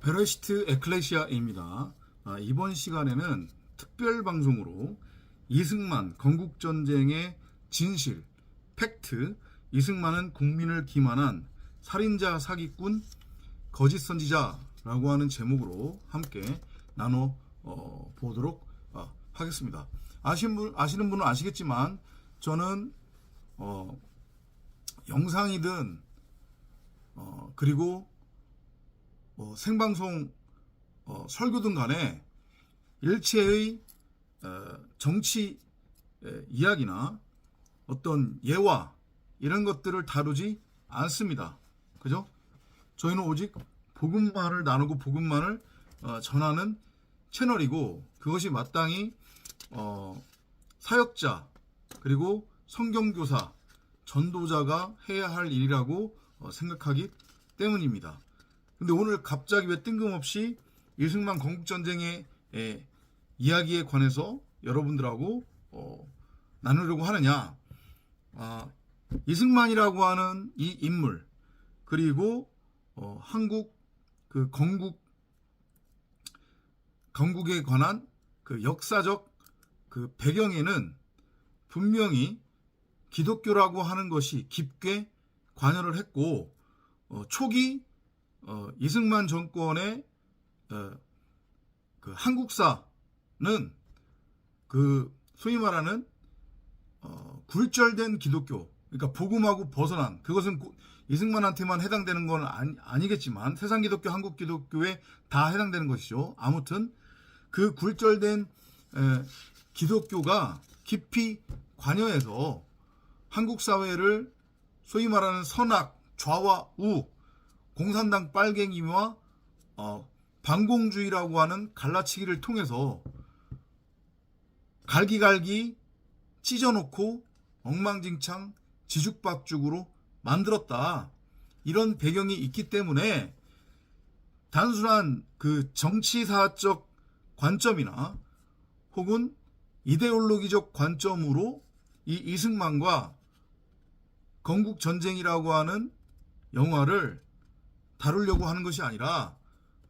베레시트 에클레시아입니다. 이번 시간에는 특별 방송으로 이승만 건국전쟁의 진실, 팩트, 이승만은 국민을 기만한 살인자, 사기꾼, 거짓 선지자라고 하는 제목으로 함께 나눠 보도록 하겠습니다. 아시는 분은 아시겠지만 저는 영상이든 그리고 생방송 설교든 간에 일체의 정치 이야기나 어떤 예화 이런 것들을 다루지 않습니다. 그죠? 저희는 오직 복음만을 나누고 복음만을 전하는 채널이고, 그것이 마땅히 사역자 그리고 성경교사, 전도자가 해야 할 일이라고 생각하기 때문입니다. 근데 오늘 갑자기 왜 뜬금없이 이승만 건국전쟁의 이야기에 관해서 여러분들하고 나누려고 하느냐. 이승만이라고 하는 이 인물, 그리고 한국 그 건국에 관한 그 역사적 그 배경에는 분명히 기독교라고 하는 것이 깊게 관여를 했고, 초기 이승만 정권의 그 한국사는 그 소위 말하는 굴절된 기독교, 그러니까 복음하고 벗어난, 그것은 이승만한테만 해당되는 건 아니겠지만 세상 기독교, 한국 기독교에 다 해당되는 것이죠. 아무튼 그 굴절된 기독교가 깊이 관여해서 한국 사회를 소위 말하는 선악, 좌와 우, 공산당 빨갱이와 반공주의라고 하는 갈라치기를 통해서 갈기갈기 찢어놓고 엉망진창 지죽박죽으로 만들었다. 이런 배경이 있기 때문에 단순한 그 정치사적 관점이나 혹은 이데올로기적 관점으로 이 이승만과 건국전쟁이라고 하는 영화를 다루려고 하는 것이 아니라,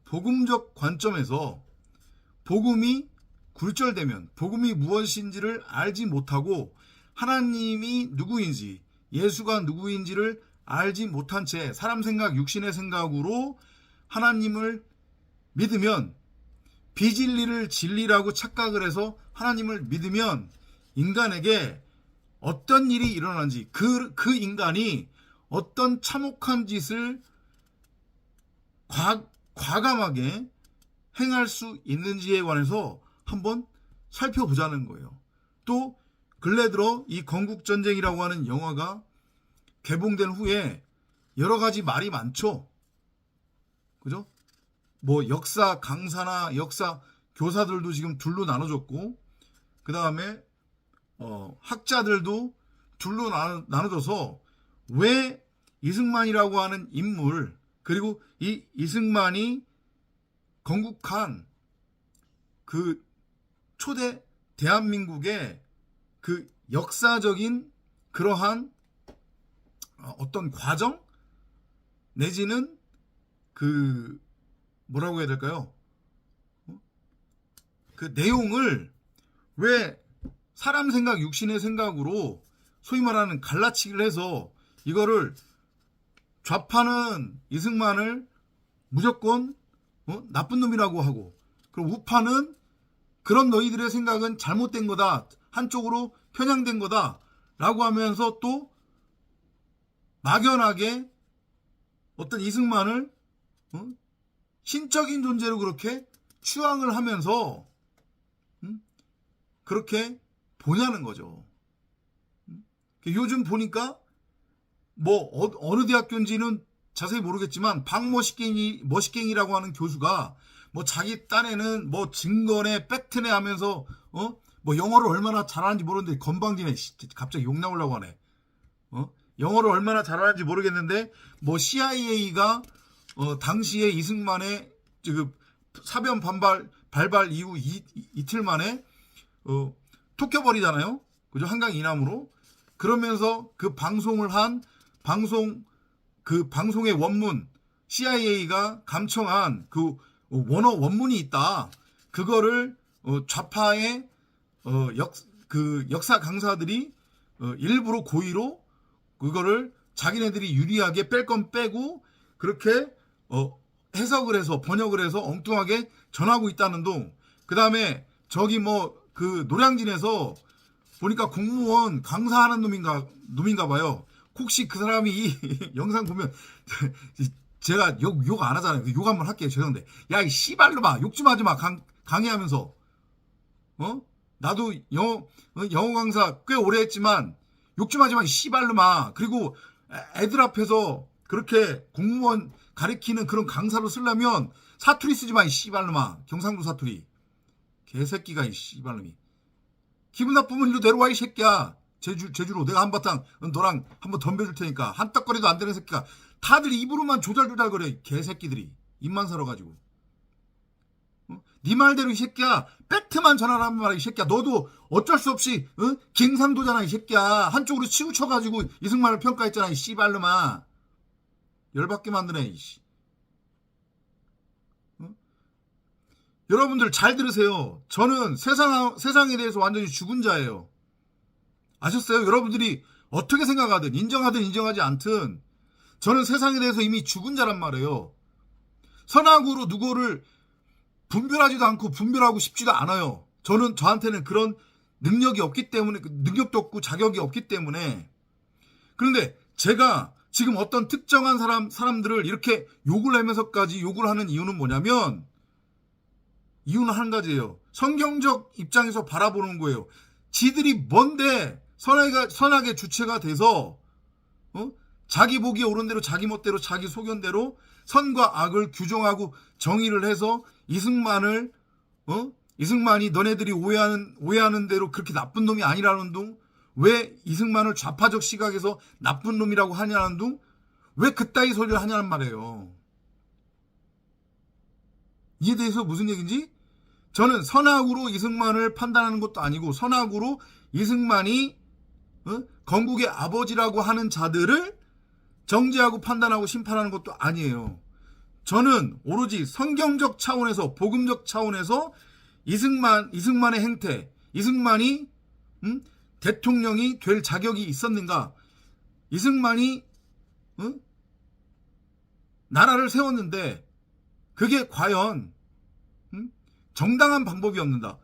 복음적 관점에서 복음이 굴절되면 복음이 무엇인지를 알지 못하고 하나님이 누구인지, 예수가 누구인지를 알지 못한 채 사람 생각, 육신의 생각으로 하나님을 믿으면, 비진리를 진리라고 착각을 해서 하나님을 믿으면 인간에게 어떤 일이 일어나는지, 그 인간이 어떤 참혹한 짓을 과감하게 행할 수 있는지에 관해서 한번 살펴보자는 거예요. 또 근래 들어 이 건국전쟁이라고 하는 영화가 개봉된 후에 여러 가지 말이 많죠. 그죠? 뭐 역사 강사나 역사 교사들도 지금 둘로 나눠졌고, 그 다음에 학자들도 둘로 나눠져서 왜 이승만이라고 하는 인물, 그리고 이 이승만이 건국한 그 초대 대한민국의 그 역사적인 그러한 어떤 과정 내지는 그 뭐라고 해야 될까요? 그 내용을 왜 사람 생각, 육신의 생각으로 소위 말하는 갈라치기를 해서 이거를 좌파는 이승만을 무조건 나쁜 놈이라고 하고, 그럼 우파는 그런 너희들의 생각은 잘못된 거다, 한쪽으로 편향된 거다 라고 하면서 또 막연하게 어떤 이승만을 신적인 존재로 그렇게 추앙을 하면서 그렇게 보냐는 거죠. 요즘 보니까 뭐 어느 대학교인지는 자세히 모르겠지만 박머시갱이라고 하는 교수가 뭐 자기 딴에는 뭐 증거네 팩트네 하면서 뭐 영어를 얼마나 잘하는지 모르는데, 건방지네, 갑자기 욕 나오려고 하네. 영어를 얼마나 잘하는지 모르겠는데 뭐 CIA가 당시에 이승만의 그 사변 발발 이후 이틀 만에 톡혀버리잖아요. 그죠? 한강 이남으로. 그러면서 그 방송을 한 방송의 원문, CIA가 감청한 그 원문이 있다. 그거를 좌파의 역사 강사들이 일부러 고의로 그거를 자기네들이 유리하게 뺄 건 빼고 그렇게 해석을 해서 번역을 해서 엉뚱하게 전하고 있다는 둥. 그 다음에 저기 그 노량진에서 보니까 공무원 강사하는 놈인가 봐요. 혹시 그 사람이 이 영상 보면 제가 욕 안 하잖아요. 욕 한번 할게요. 죄송한데. 야, 이 씨발로마 욕 좀 하지 마. 강의하면서. 나도 영어 강사 꽤 오래 했지만 욕 좀 하지 마. 이 씨발로마. 그리고 애들 앞에서 그렇게 공무원 가리키는 그런 강사로 쓰려면 사투리 쓰지 마. 이 씨발로마. 경상도 사투리. 개새끼가 이 씨발놈이. 기분 나쁘면 일로 내려와 이 새끼야. 제주로 내가 한바탕 너랑 한번 덤벼줄 테니까. 한떡거리도 안 되는 새끼가 다들 입으로만 조잘조잘 거려. 개새끼들이 입만 살아가지고. 네 말대로 이 새끼야. 팩트만 전하라는 말이야. 이 새끼야. 너도 어쩔 수 없이 갱상도잖아. 이 새끼야. 한쪽으로 치우쳐가지고 이승만을 평가했잖아. 이 씨발놈아. 열받게 만드네. 이씨. 여러분들 잘 들으세요. 저는 세상에 대해서 완전히 죽은 자예요. 아셨어요? 여러분들이 어떻게 생각하든 인정하든 인정하지 않든 저는 세상에 대해서 이미 죽은 자란 말이에요. 선악으로 누구를 분별하지도 않고 분별하고 싶지도 않아요. 저한테는 그런 능력이 없기 때문에, 능력도 없고 자격이 없기 때문에. 그런데 제가 지금 어떤 특정한 사람들을 이렇게 욕을 하면서까지 욕을 하는 이유는 뭐냐면, 이유는 한 가지예요. 성경적 입장에서 바라보는 거예요. 지들이 뭔데 선악의 주체가 돼서 자기 보기에 옳은 대로 자기 멋대로 자기 소견대로 선과 악을 규정하고 정의를 해서 이승만이 너네들이 오해하는 대로 그렇게 나쁜 놈이 아니라는 둥, 왜 이승만을 좌파적 시각에서 나쁜 놈이라고 하냐는 둥, 왜 그따위 소리를 하냐는 말이에요. 이에 대해서 무슨 얘기인지, 저는 선악으로 이승만을 판단하는 것도 아니고 선악으로 이승만이 건국의 아버지라고 하는 자들을 정죄하고 판단하고 심판하는 것도 아니에요. 저는 오로지 성경적 차원에서, 복음적 차원에서 이승만의 행태, 이승만이 대통령이 될 자격이 있었는가, 이승만이 나라를 세웠는데 그게 과연 정당한 방법이었는가?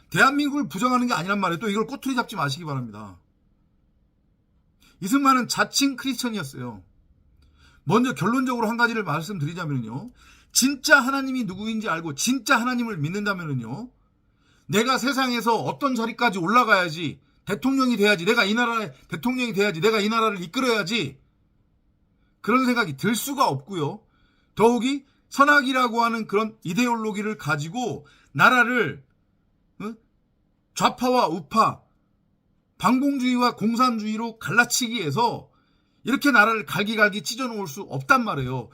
대한민국을 부정하는 게 아니란 말이에요. 또 이걸 꼬투리 잡지 마시기 바랍니다. 이승만은 자칭 크리스천이었어요. 먼저 결론적으로 한 가지를 말씀드리자면요. 진짜 하나님이 누구인지 알고 진짜 하나님을 믿는다면요. 내가 세상에서 어떤 자리까지 올라가야지, 대통령이 돼야지, 내가 이 나라의 대통령이 돼야지, 내가 이 나라를 이끌어야지, 그런 생각이 들 수가 없고요. 더욱이 선악이라고 하는 그런 이데올로기를 가지고 나라를 좌파와 우파, 반공주의와 공산주의로 갈라치기 위해서 이렇게 나라를 갈기갈기 찢어놓을 수 없단 말이에요.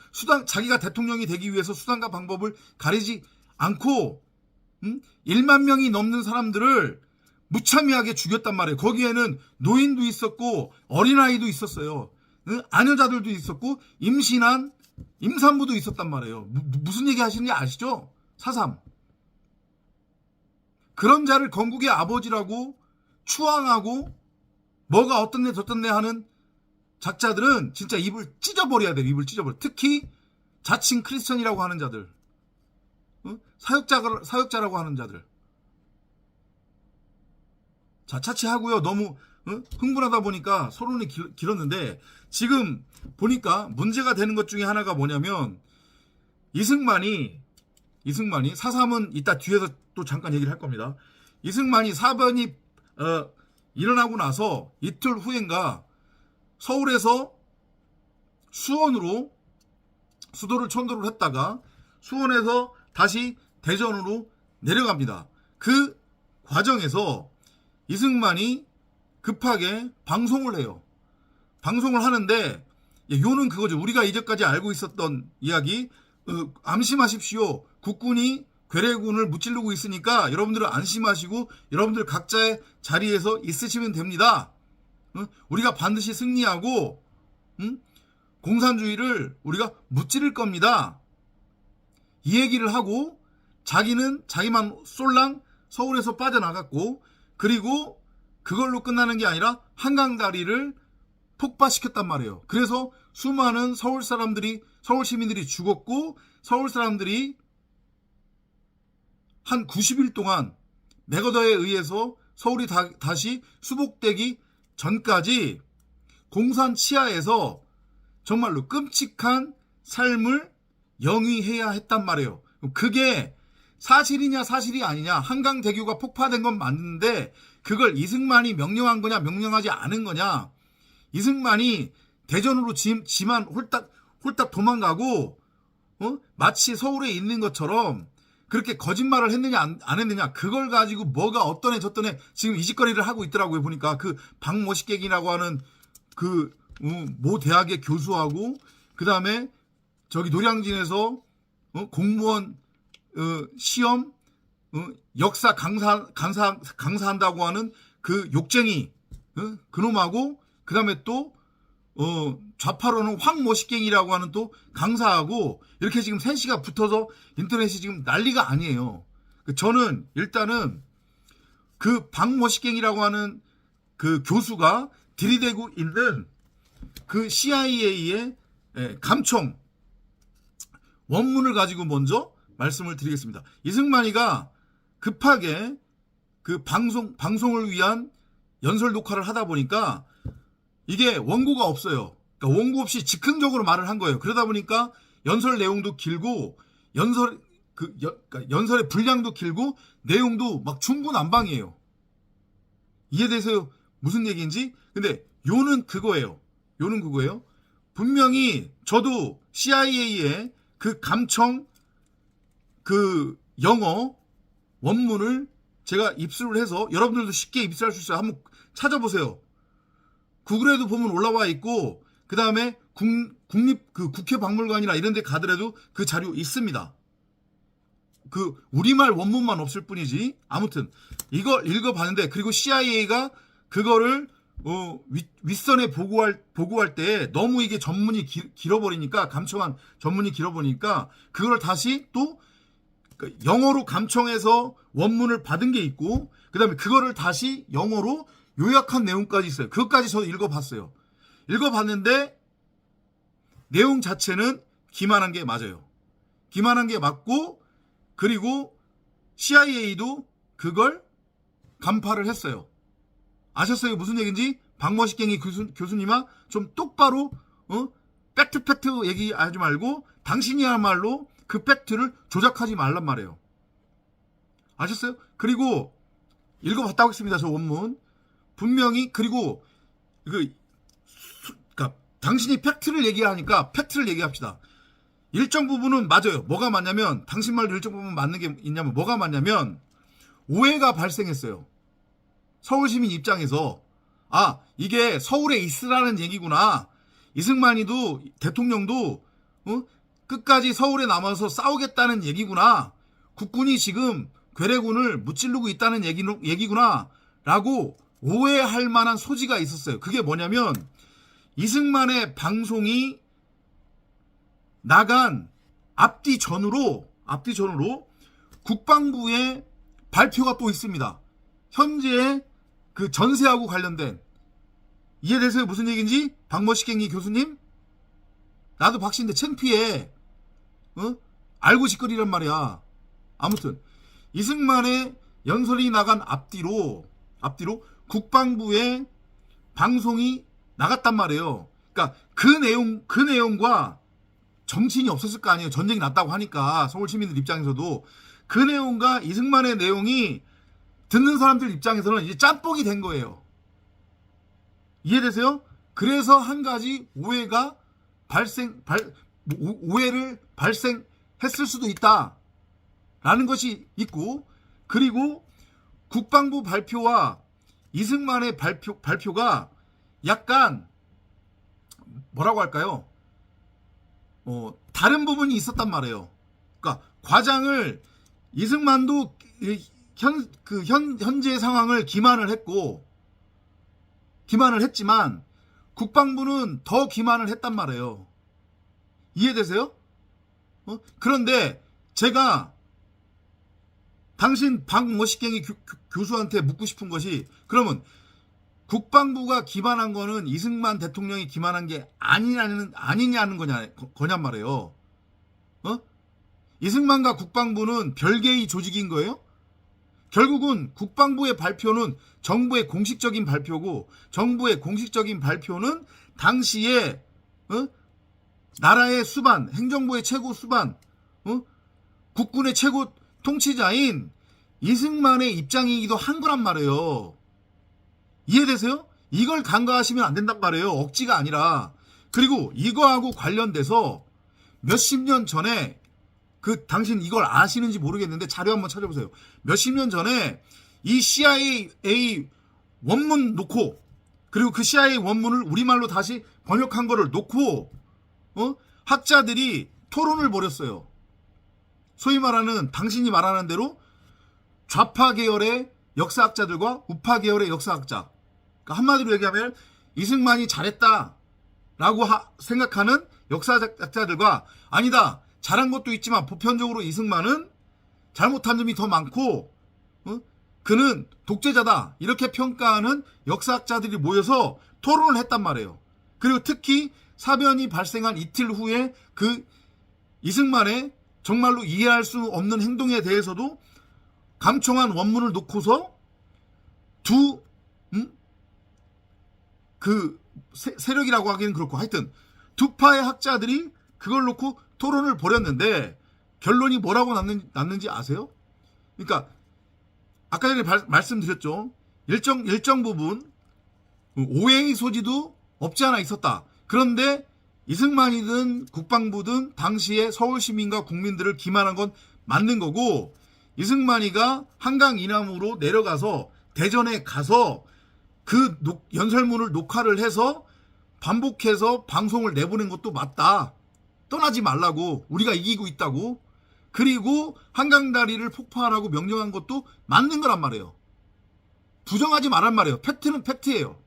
자기가 대통령이 되기 위해서 수단과 방법을 가리지 않고 1만 명이 넘는 사람들을 무참하게 죽였단 말이에요. 거기에는 노인도 있었고 어린아이도 있었어요. 아녀자들도 있었고 임신한 임산부도 있었단 말이에요. 무슨 얘기 하시는지 아시죠? 4.3. 그런 자를 건국의 아버지라고 추앙하고 뭐가 어떤데 저떤데 하는 작자들은 진짜 입을 찢어버려야 돼요. 입을 찢어버려. 특히 자칭 크리스천이라고 하는 자들, 사역자라고 하는 자들. 자, 차치하고요. 너무 흥분하다 보니까 서론이 길었는데, 지금 보니까 문제가 되는 것 중에 하나가 뭐냐면, 이승만이 4.3은 이따 뒤에서 또 잠깐 얘기를 할 겁니다. 이승만이 사변이 일어나고 나서 이틀 후인가 서울에서 수도를 천도를 했다가 수원에서 다시 대전으로 내려갑니다. 그 과정에서 이승만이 급하게 방송을 해요. 방송을 하는데 요는 그거죠. 우리가 이제까지 알고 있었던 이야기, 안심하십시오. 국군이 괴뢰군을 무찌르고 있으니까 여러분들은 안심하시고 여러분들 각자의 자리에서 있으시면 됩니다. 우리가 반드시 승리하고 공산주의를 우리가 무찌를 겁니다. 이 얘기를 하고 자기는 자기만 쏠랑 서울에서 빠져나갔고, 그리고 그걸로 끝나는 게 아니라 한강다리를 폭파시켰단 말이에요. 그래서 수많은 서울 시민들이 죽었고, 서울 사람들이 한 90일 동안 매거더에 의해서 서울이 다시 수복되기 전까지 공산 치하에서 정말로 끔찍한 삶을 영위해야 했단 말이에요. 그게 사실이냐 사실이 아니냐, 한강대교가 폭파된 건 맞는데 그걸 이승만이 명령한 거냐 명령하지 않은 거냐, 이승만이 대전으로 지만 홀딱 도망가고 마치 서울에 있는 것처럼 그렇게 거짓말을 했느냐 안 했느냐, 그걸 가지고 뭐가 어떤 애 저떤 애 지금 이짓거리를 하고 있더라고요. 보니까 그 박모식객이라고 하는 그 모 대학의 교수하고, 그 다음에 저기 노량진에서 공무원 시험 역사 강사한다고 하는 그 욕쟁이 그놈하고, 그 다음에 또 좌파로는 황모식갱이라고 하는 또 강사하고, 이렇게 지금 셋이가 붙어서 인터넷이 지금 난리가 아니에요. 저는 일단은 그 박모식갱이라고 하는 그 교수가 들이대고 있는 그 CIA의 감청 원문을 가지고 먼저 말씀을 드리겠습니다. 이승만이가 급하게 그 방송을 위한 연설 녹화를 하다 보니까 이게 원고가 없어요. 그러니까 원고 없이 즉흥적으로 말을 한 거예요. 그러다 보니까 연설 내용도 길고 그러니까 연설의 분량도 길고 내용도 막 중구난방이에요. 이해돼서 무슨 얘기인지? 근데 요는 그거예요. 분명히 저도 CIA의 그 감청 그 영어 원문을 제가 입수를 해서, 여러분들도 쉽게 입수할 수 있어요. 한번 찾아보세요. 구글에도 보면 올라와 있고, 그 다음에 국회 박물관이나 이런 데 가더라도 그 자료 있습니다. 그 우리말 원문만 없을 뿐이지. 아무튼 이걸 읽어봤는데, 그리고 CIA가 그거를 윗선에 보고할 때 너무 이게 전문이 길어버리니까, 감청한 전문이 길어버리니까 그걸 다시 또 영어로 감청해서 원문을 받은 게 있고, 그 다음에 그거를 다시 영어로 요약한 내용까지 있어요. 그것까지 저도 읽어봤어요. 읽어봤는데 내용 자체는 기만한 게 맞아요. 기만한 게 맞고, 그리고 CIA도 그걸 간파를 했어요. 아셨어요? 무슨 얘기인지? 박모식갱이 교수님아, 좀 똑바로 팩트 얘기하지 말고 당신이야말로 그 팩트를 조작하지 말란 말이에요. 아셨어요? 그리고 읽어봤다고 했습니다. 저 원문 분명히. 그리고 그러니까 당신이 팩트를 얘기하니까 팩트를 얘기합시다. 일정 부분은 맞아요. 뭐가 맞냐면, 당신 말도 일정 부분 맞는 게 있냐면 뭐가 맞냐면, 오해가 발생했어요. 서울시민 입장에서, 아, 이게 서울에 있으라는 얘기구나. 이승만이도 대통령도 끝까지 서울에 남아서 싸우겠다는 얘기구나. 국군이 지금 괴뢰군을 무찌르고 있다는 얘기구나 라고 오해할 만한 소지가 있었어요. 그게 뭐냐면, 이승만의 방송이 나간 앞뒤 전으로 국방부의 발표가 또 있습니다. 현재 그 전세하고 관련된. 이해되세요? 무슨 얘기인지? 박모식갱이 교수님? 나도 박씨인데 창피해. 알고 짓거리란 말이야. 아무튼 이승만의 연설이 나간 앞뒤로 국방부의 방송이 나갔단 말이에요. 그러니까 그 내용과 정신이 없었을 거 아니에요. 전쟁이 났다고 하니까 서울 시민들 입장에서도 그 내용과 이승만의 내용이 듣는 사람들 입장에서는 이제 짬뽕이 된 거예요. 이해되세요? 그래서 한 가지 오해를 발생했을 수도 있다라는 것이 있고, 그리고 국방부 발표와 이승만의 발표가 약간 뭐라고 할까요? 다른 부분이 있었단 말이에요. 그러니까 과장을, 이승만도 현재 상황을 기만을 했지만 국방부는 더 기만을 했단 말이에요. 이해되세요? 그런데 제가 당신 박머시갱이 교수한테 묻고 싶은 것이, 그러면 국방부가 기만한 거는 이승만 대통령이 기만한 게 아니냐는 거냔 말이에요. 이승만과 국방부는 별개의 조직인 거예요? 결국은 국방부의 발표는 정부의 공식적인 발표고, 정부의 공식적인 발표는 당시에 나라의 수반, 행정부의 최고 수반, 국군의 최고 통치자인 이승만의 입장이기도 한 거란 말이에요. 이해되세요? 이걸 간과하시면 안 된단 말이에요. 억지가 아니라. 그리고 이거하고 관련돼서 몇십 년 전에, 당신 이걸 아시는지 모르겠는데 자료 한번 찾아보세요. 몇십 년 전에 이 CIA 원문 놓고, 그리고 그 CIA 원문을 우리말로 다시 번역한 거를 놓고 학자들이 토론을 벌였어요. 소위 말하는, 당신이 말하는 대로 좌파 계열의 역사학자들과 우파 계열의 역사학자, 그러니까 한마디로 얘기하면 이승만이 잘했다라고 생각하는 역사학자들과, 아니다, 잘한 것도 있지만 보편적으로 이승만은 잘못한 점이 더 많고 그는 독재자다, 이렇게 평가하는 역사학자들이 모여서 토론을 했단 말이에요. 그리고 특히 사변이 발생한 이틀 후에 그 이승만의 정말로 이해할 수 없는 행동에 대해서도 감청한 원문을 놓고서 세력이라고 하기는 그렇고, 하여튼 두 파의 학자들이 그걸 놓고 토론을 벌였는데 결론이 뭐라고 났는지 아세요? 그러니까 아까 전에 말씀드렸죠. 일정 부분 오해의 소지도 없지 않아 있었다. 그런데 이승만이든 국방부든 당시에 서울 시민과 국민들을 기만한 건 맞는 거고, 이승만이가 한강 이남으로 내려가서 대전에 가서 그 연설문을 녹화를 해서 반복해서 방송을 내보낸 것도 맞다. 떠나지 말라고, 우리가 이기고 있다고. 그리고 한강다리를 폭파하라고 명령한 것도 맞는 거란 말이에요. 부정하지 말란 말이에요. 팩트는 팩트예요.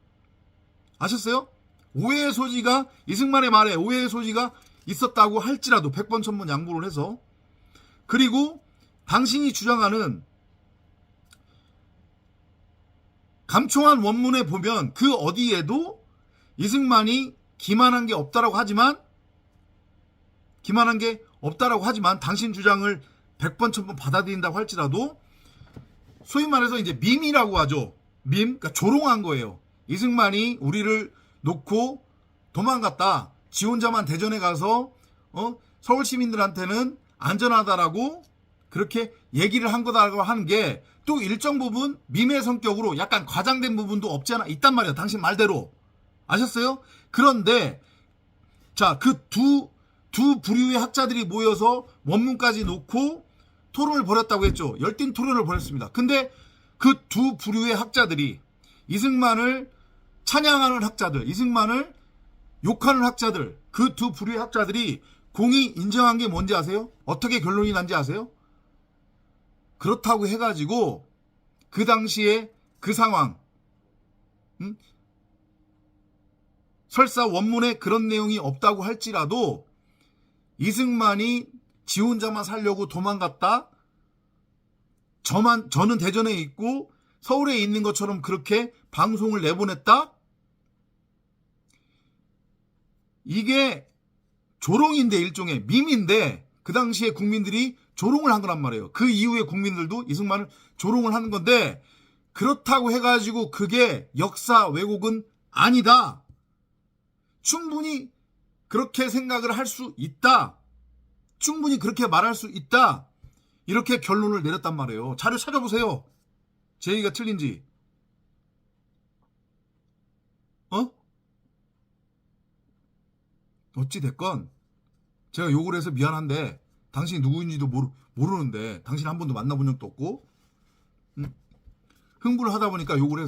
아셨어요? 오해의 소지가, 이승만의 말에 오해의 소지가 있었다고 할지라도 100번 1000번 양보를 해서, 그리고 당신이 주장하는 감청한 원문에 보면 그 어디에도 이승만이 기만한 게 없다라고 하지만 당신 주장을 100번 1000번 받아들인다고 할지라도 소위 말해서 이제 밈이라고 하죠. 그러니까 조롱한 거예요. 이승만이 우리를 놓고 도망갔다, 지 혼자만 대전에 가서 서울 시민들한테는 안전하다라고 그렇게 얘기를 한 거다라고 하는 게 또 일정 부분 밈의 성격으로 약간 과장된 부분도 없지 않아 있단 말이에요. 당신 말대로. 아셨어요? 그런데 자, 그 두 부류의 학자들이 모여서 원문까지 놓고 토론을 벌였다고 했죠. 열띤 토론을 벌였습니다. 근데 그 두 부류의 학자들이, 이승만을 찬양하는 학자들, 이승만을 욕하는 학자들, 그 두 부류의 학자들이 공히 인정한 게 뭔지 아세요? 어떻게 결론이 난지 아세요? 그렇다고 해가지고 그 당시에 그 상황, 설사 원문에 그런 내용이 없다고 할지라도 이승만이 지 혼자만 살려고 도망갔다, 저는 대전에 있고 서울에 있는 것처럼 그렇게 방송을 내보냈다, 이게 조롱인데, 일종의 밈인데 그 당시에 국민들이 조롱을 한 거란 말이에요. 그 이후에 국민들도 이승만을 조롱을 하는 건데, 그렇다고 해가지고 그게 역사 왜곡은 아니다, 충분히 그렇게 생각을 할 수 있다, 충분히 그렇게 말할 수 있다, 이렇게 결론을 내렸단 말이에요. 자료 찾아보세요. 제 얘기가 틀린지. 어찌됐건 제가 욕을 해서 미안한데, 당신이 누구인지도 모르는데, 당신 한 번도 만나본 적도 없고, 흥분을 하다 보니까 욕을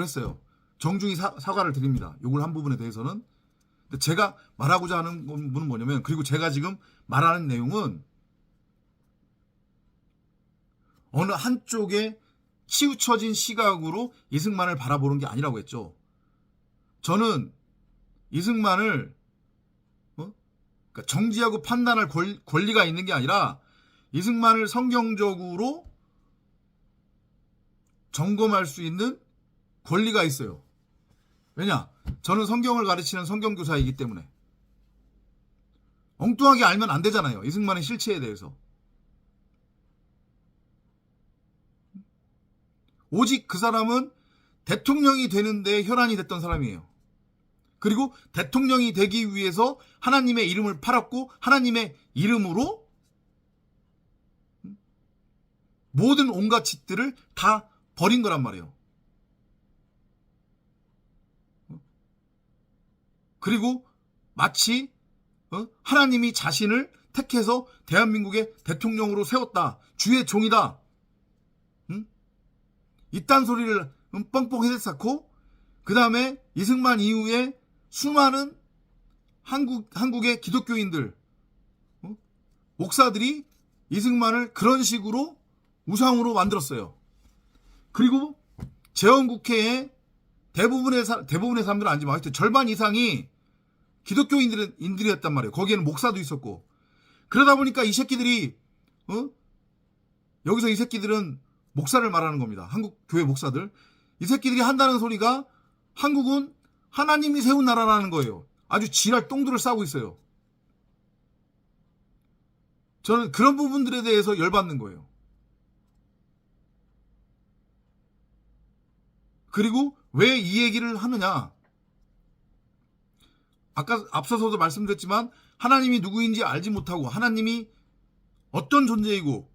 했어요. 정중히 사과를 드립니다. 욕을 한 부분에 대해서는. 근데 제가 말하고자 하는 부분은 뭐냐면, 그리고 제가 지금 말하는 내용은 어느 한쪽에 치우쳐진 시각으로 이승만을 바라보는 게 아니라고 했죠. 저는 이승만을 그러니까 정지하고 판단할 권리가 있는 게 아니라 이승만을 성경적으로 점검할 수 있는 권리가 있어요. 왜냐? 저는 성경을 가르치는 성경교사이기 때문에. 엉뚱하게 알면 안 되잖아요. 이승만의 실체에 대해서. 오직 그 사람은 대통령이 되는데 혈안이 됐던 사람이에요. 그리고 대통령이 되기 위해서 하나님의 이름을 팔았고 하나님의 이름으로 모든 온갖 짓들을 다 버린 거란 말이에요. 그리고 마치 하나님이 자신을 택해서 대한민국의 대통령으로 세웠다. 주의 종이다. 이딴 소리를 뻥뻥 해대쌓고 그 다음에 이승만 이후에 수많은 한국의 기독교인들 목사들이 이승만을 그런 식으로 우상으로 만들었어요. 그리고 재헌국회에 대부분의 사람들은 아니지만 하여튼 절반 이상이 기독교인들이었단 말이에요. 거기에는 목사도 있었고. 그러다 보니까 이 새끼들이 여기서 이 새끼들은 목사를 말하는 겁니다. 한국 교회 목사들. 이 새끼들이 한다는 소리가 한국은 하나님이 세운 나라라는 거예요. 아주 지랄 똥들을 싸고 있어요. 저는 그런 부분들에 대해서 열받는 거예요. 그리고 왜 이 얘기를 하느냐? 아까 앞서서도 말씀드렸지만 하나님이 누구인지 알지 못하고 하나님이 어떤 존재이고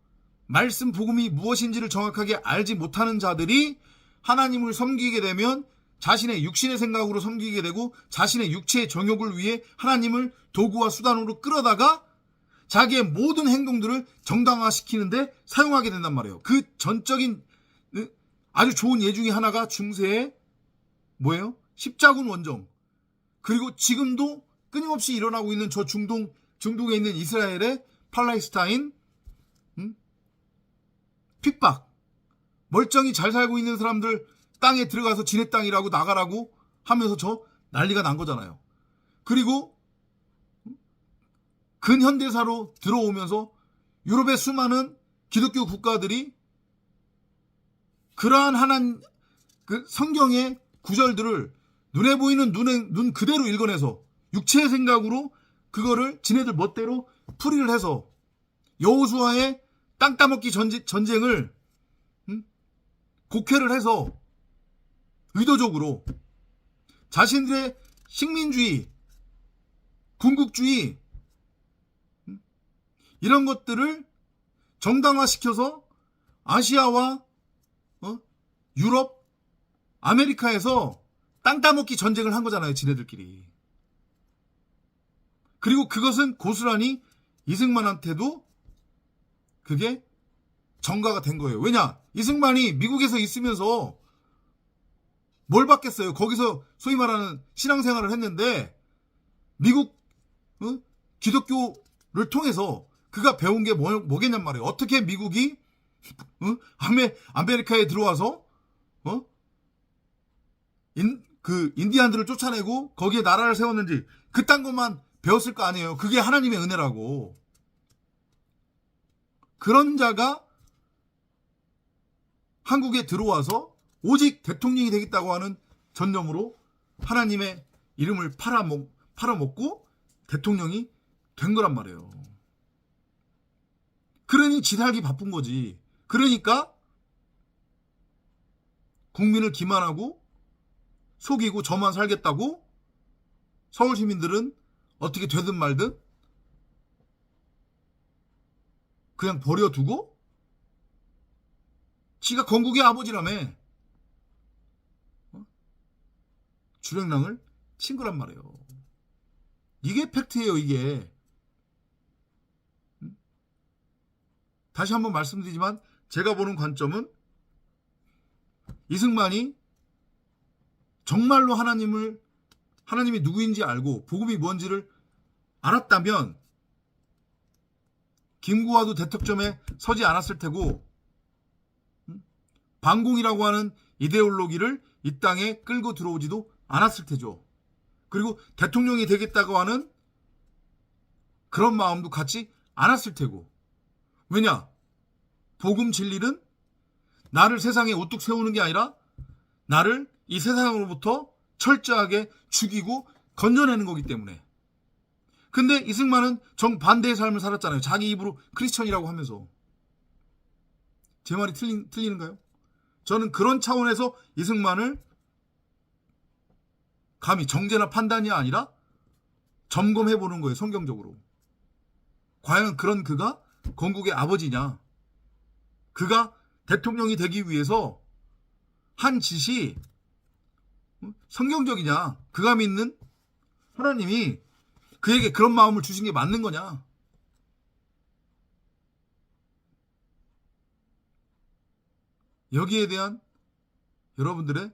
말씀 복음이 무엇인지를 정확하게 알지 못하는 자들이 하나님을 섬기게 되면 자신의 육신의 생각으로 섬기게 되고 자신의 육체의 정욕을 위해 하나님을 도구와 수단으로 끌어다가 자기의 모든 행동들을 정당화시키는데 사용하게 된단 말이에요. 그 전적인 아주 좋은 예 중에 하나가 중세의 뭐예요? 십자군 원정. 그리고 지금도 끊임없이 일어나고 있는 저 중동에 있는 이스라엘의 팔레스타인 핍박. 멀쩡히 잘 살고 있는 사람들 땅에 들어가서 지네 땅이라고 나가라고 하면서 저 난리가 난 거잖아요. 그리고 근현대사로 들어오면서 유럽의 수많은 기독교 국가들이 그러한 그 성경의 구절들을 눈에 보이는 눈 그대로 읽어내서 육체의 생각으로 그거를 지네들 멋대로 풀이를 해서 여호수아의 땅 따먹기 전쟁을 곡해를 해서 의도적으로 자신들의 식민주의, 군국주의 이런 것들을 정당화시켜서 아시아와 유럽, 아메리카에서 땅 따먹기 전쟁을 한 거잖아요. 지네들끼리. 그리고 그것은 고스란히 이승만한테도 그게 전가가 된 거예요. 왜냐? 이승만이 미국에서 있으면서 뭘 받겠어요? 거기서 소위 말하는 신앙생활을 했는데 미국 기독교를 통해서 그가 배운 게 뭐겠냔 말이에요. 어떻게 미국이 아메리카에 들어와서 인디안들을 쫓아내고 거기에 나라를 세웠는지 그딴 것만 배웠을 거 아니에요. 그게 하나님의 은혜라고. 그런 자가 한국에 들어와서 오직 대통령이 되겠다고 하는 전념으로 하나님의 이름을 팔아먹고 대통령이 된 거란 말이에요. 그러니 지살기 바쁜 거지. 그러니까 국민을 기만하고 속이고 저만 살겠다고 서울 시민들은 어떻게 되든 말든 그냥 버려두고 지가 건국의 아버지라며 주랭랑을 친 거란 말이에요. 이게 팩트예요. 이게. 다시 한번 말씀드리지만 제가 보는 관점은 이승만이 정말로 하나님이 누구인지 알고 복음이 뭔지를 알았다면 김구화도 대턱점에 서지 않았을 테고 반공이라고 하는 이데올로기를 이 땅에 끌고 들어오지도 않았을 테죠. 그리고 대통령이 되겠다고 하는 그런 마음도 갖지 않았을 테고. 왜냐? 복음 진리는 나를 세상에 우뚝 세우는 게 아니라 나를 이 세상으로부터 철저하게 죽이고 건져내는 거기 때문에. 근데 이승만은 정반대의 삶을 살았잖아요. 자기 입으로 크리스천이라고 하면서. 제 말이 틀리는가요? 저는 그런 차원에서 이승만을 감히 정죄나 판단이 아니라 점검해보는 거예요. 성경적으로. 과연 그런 그가 건국의 아버지냐? 그가 대통령이 되기 위해서 한 짓이 성경적이냐? 그가 믿는 하나님이 그에게 그런 마음을 주신 게 맞는 거냐? 여기에 대한 여러분들의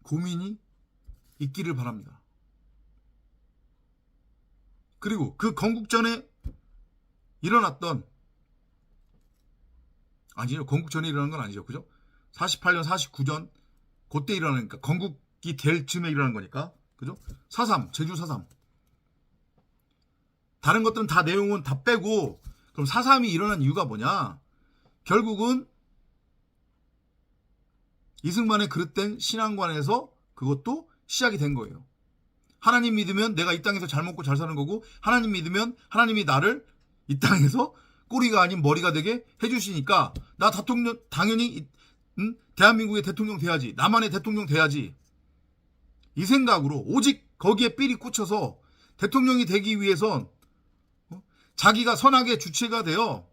고민이 있기를 바랍니다. 그리고 그 건국 전에 일어났던, 아니요, 건국 전에 일어난 건 아니죠. 그죠? 48년, 49년 그때 일어나니까 건국이 될 즈음에 일어난 거니까. 그죠? 4.3, 제주 4.3. 다른 것들은 다 내용은 다 빼고, 그럼 4.3이 일어난 이유가 뭐냐? 결국은 이승만의 그릇된 신앙관에서 그것도 시작이 된 거예요. 하나님 믿으면 내가 이 땅에서 잘 먹고 잘 사는 거고, 하나님 믿으면 하나님이 나를 이 땅에서 꼬리가 아닌 머리가 되게 해주시니까 나 대통령 당연히 대한민국의 대통령 돼야지, 나만의 대통령 돼야지, 이 생각으로 오직 거기에 삘이 꽂혀서 대통령이 되기 위해선 자기가 선악의 주체가 되어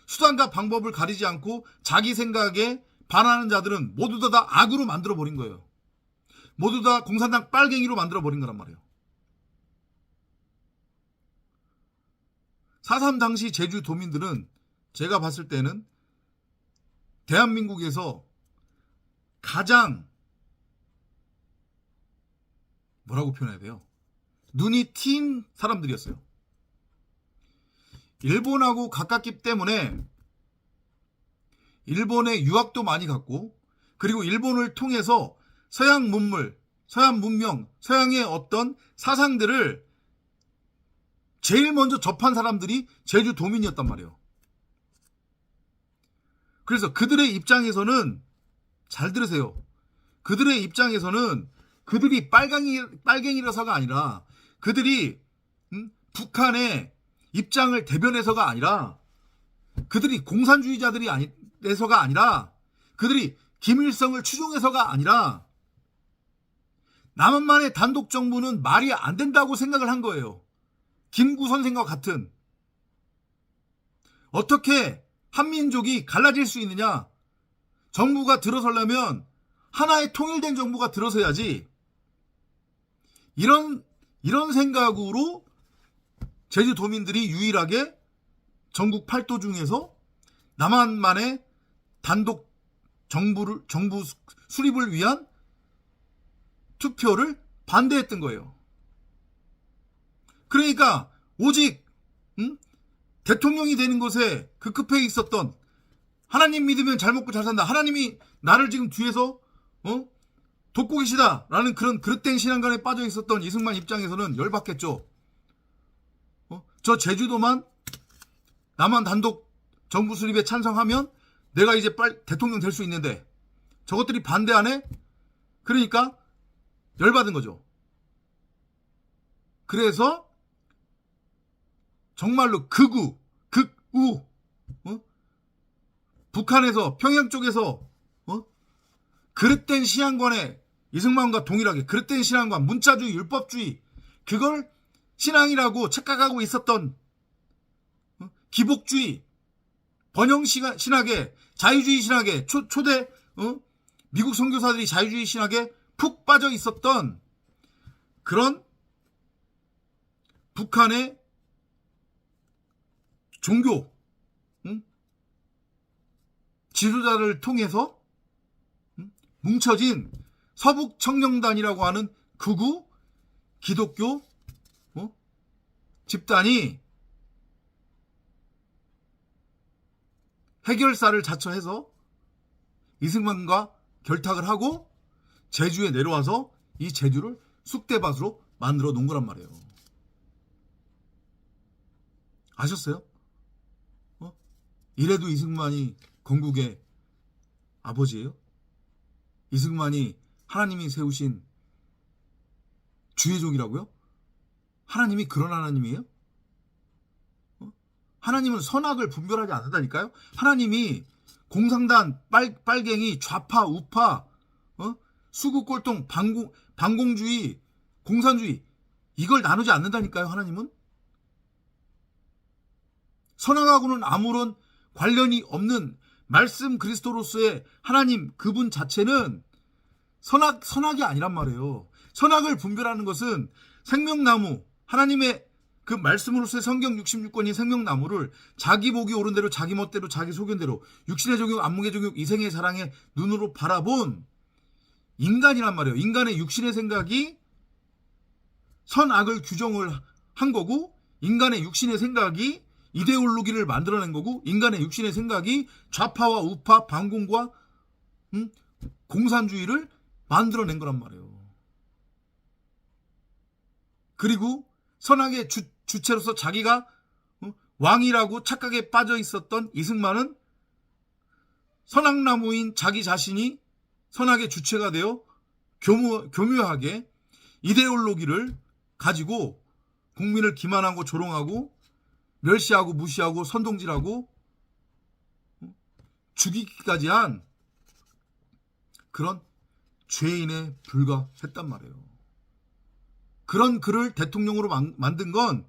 수단과 방법을 가리지 않고 자기 생각에 반하는 자들은 모두 다 악으로 만들어버린 거예요. 모두 다 공산당 빨갱이로 만들어버린 거란 말이에요. 4.3 당시 제주도민들은 제가 봤을 때는 대한민국에서 가장 뭐라고 표현해야 돼요? 눈이 튄 사람들이었어요. 일본하고 가깝기 때문에 일본의 유학도 많이 갔고, 그리고 일본을 통해서 서양 문물, 서양 문명, 서양의 어떤 사상들을 제일 먼저 접한 사람들이 제주도민이었단 말이에요. 그래서 그들의 입장에서는, 잘 들으세요, 그들의 입장에서는 그들이 빨갱이라서가 아니라, 그들이 북한의 입장을 대변해서가 아니라, 그들이 공산주의자들이 아니라서가 아니라, 그들이 김일성을 추종해서가 아니라, 남한만의 단독 정부는 말이 안 된다고 생각을 한 거예요. 김구 선생과 같은. 어떻게 한민족이 갈라질 수 있느냐? 정부가 들어서려면 하나의 통일된 정부가 들어서야지. 이런 생각으로 제주도민들이 유일하게 전국 8도 중에서 남한만의 단독 정부 수립을 위한 투표를 반대했던 거예요. 그러니까 오직 대통령이 되는 것에 급급해 있었던, 하나님 믿으면 잘 먹고 잘 산다, 하나님이 나를 지금 뒤에서 돕고 계시다라는 그런 그릇된 신앙관에 빠져 있었던 이승만 입장에서는 열받겠죠. 저 제주도만 남한 단독 정부 수립에 찬성하면 내가 이제 빨리 대통령 될 수 있는데 저것들이 반대하네? 그러니까 열받은 거죠. 그래서 정말로 극우, 북한에서, 평양 쪽에서 그릇된 신앙관에, 이승만과 동일하게 그릇된 신앙관, 문자주의, 율법주의, 그걸 신앙이라고 착각하고 있었던 기복주의, 번영 신학에, 자유주의 신학에, 초대 미국 선교사들이 자유주의 신학에 푹 빠져 있었던 그런 북한의 종교 지도자를 통해서 뭉쳐진 서북청년단이라고 하는 극우 기독교 집단이 해결사를 자처해서 이승만과 결탁을 하고 제주에 내려와서 이 제주를 쑥대밭으로 만들어 놓은 거란 말이에요. 아셨어요? 이래도 이승만이 건국의 아버지예요? 이승만이 하나님이 세우신 주의종이라고요? 하나님이 그런 하나님이에요? 하나님은 선악을 분별하지 않는다니까요? 하나님이 공산당, 빨갱이, 좌파, 우파, 수구꼴통, 반공주의, 공산주의 이걸 나누지 않는다니까요, 하나님은? 선악하고는 아무런 관련이 없는 말씀 그리스도로서의 하나님 그분 자체는 선악이 아니란 말이에요. 선악을 분별하는 것은 생명나무, 하나님의 그 말씀으로서의 성경 66권인 생명나무를 자기 보기 옳은 대로 자기 멋대로 자기 소견대로 육신의 종육, 안목의 종육, 이생의 사랑의 눈으로 바라본 인간이란 말이에요. 인간의 육신의 생각이 선악을 규정을 한 거고, 인간의 육신의 생각이 이데올로기를 만들어낸 거고, 인간의 육신의 생각이 좌파와 우파, 반공과 공산주의를 만들어낸 거란 말이에요. 그리고 선악의 주체로서 자기가 왕이라고 착각에 빠져 있었던 이승만은 선악나무인 자기 자신이 선악의 주체가 되어 교묘하게 이데올로기를 가지고 국민을 기만하고 조롱하고 멸시하고 무시하고 선동질하고 죽이기까지 한 그런 죄인에 불과했단 말이에요. 그런 그를 대통령으로 만든 건